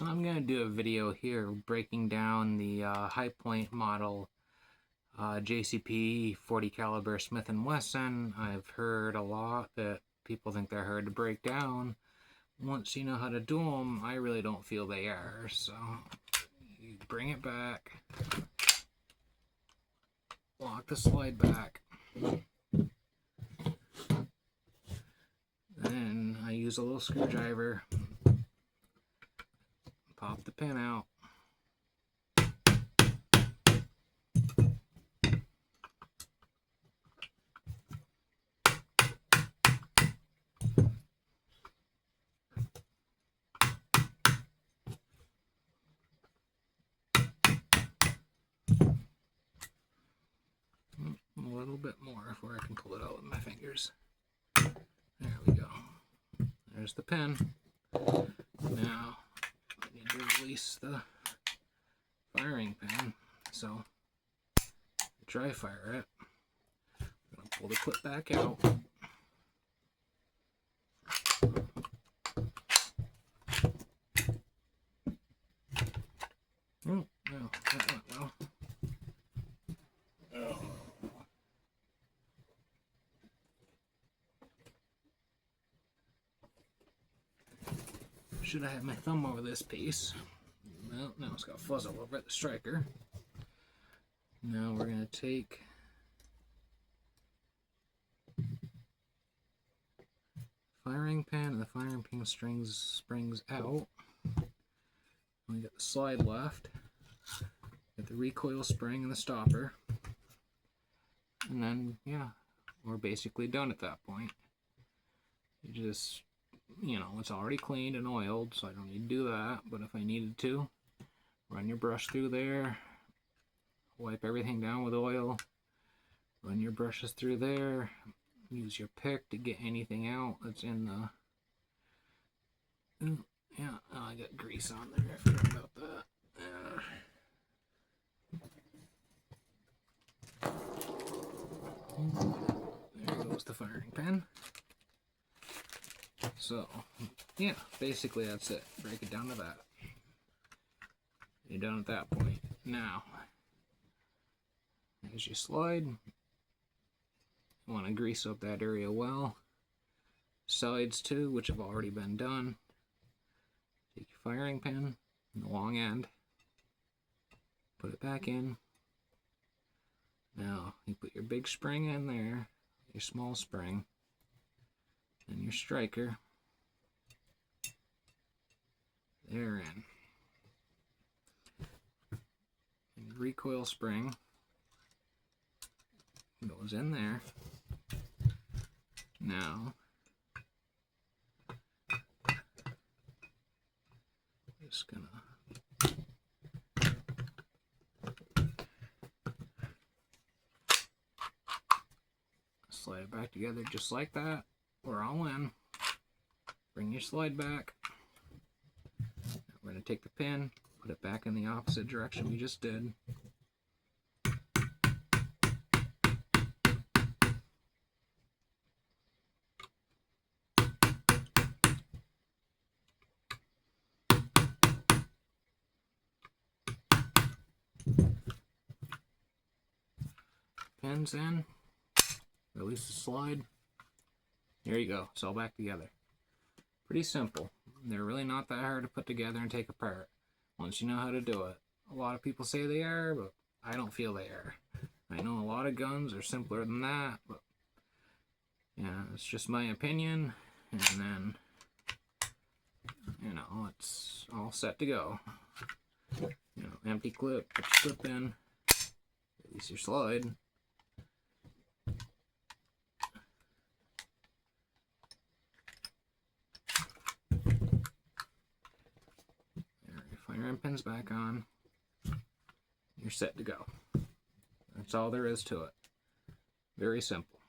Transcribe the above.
So I'm going to do a video here breaking down the Hi-Point model JCP 40 caliber Smith & Wesson. I've heard a lot that people think they're hard to break down. Once you know how to do them, I really don't feel they are. So you bring it back, lock the slide back, then I use a little screwdriver, pop the pin out. A little bit more before I can pull it out with my fingers. There we go. There's the pin. Now I need to release the firing pin. So dry fire it. I'm going to pull the clip back out. Oh, no, that went well. Oh. Should I have my thumb over this piece? Well, now it's got fuzz all over it, the striker. Now we're going to take firing pin, and the firing pin springs out. We got the slide left, got the recoil spring and the stopper, and then yeah, we're basically done at that point. You just, it's already cleaned and oiled, so I don't need to do that. But if I needed to, run your brush through there, wipe everything down with oil, run your brushes through there, use your pick to get anything out that's in the... Yeah, I got grease on there. I forgot about that. There goes the firing pin. So, yeah, basically that's it. Break it down to that. You're done at that point. Now, as you slide, you want to grease up that area well. Sides too, which have already been done. Take your firing pin, the long end, put it back in. Now, you put your big spring in there, your small spring, and your striker. They're in. And your recoil spring goes in there. Now, just gonna slide it back together just like that. We're all in. Bring your slide back. We're going to take the pin, put it back in the opposite direction we just did. Pins in, release the slide. There you go, it's all back together. Pretty simple. They're really not that hard to put together and take apart once you know how to do it. A lot of people say they are, but I don't feel they are. I know a lot of guns are simpler than that, but yeah, it's just my opinion. And then, it's all set to go. Empty clip, put your clip in, release your slide. Firing pin's back on. You're set to go. That's all there is to it. Very simple.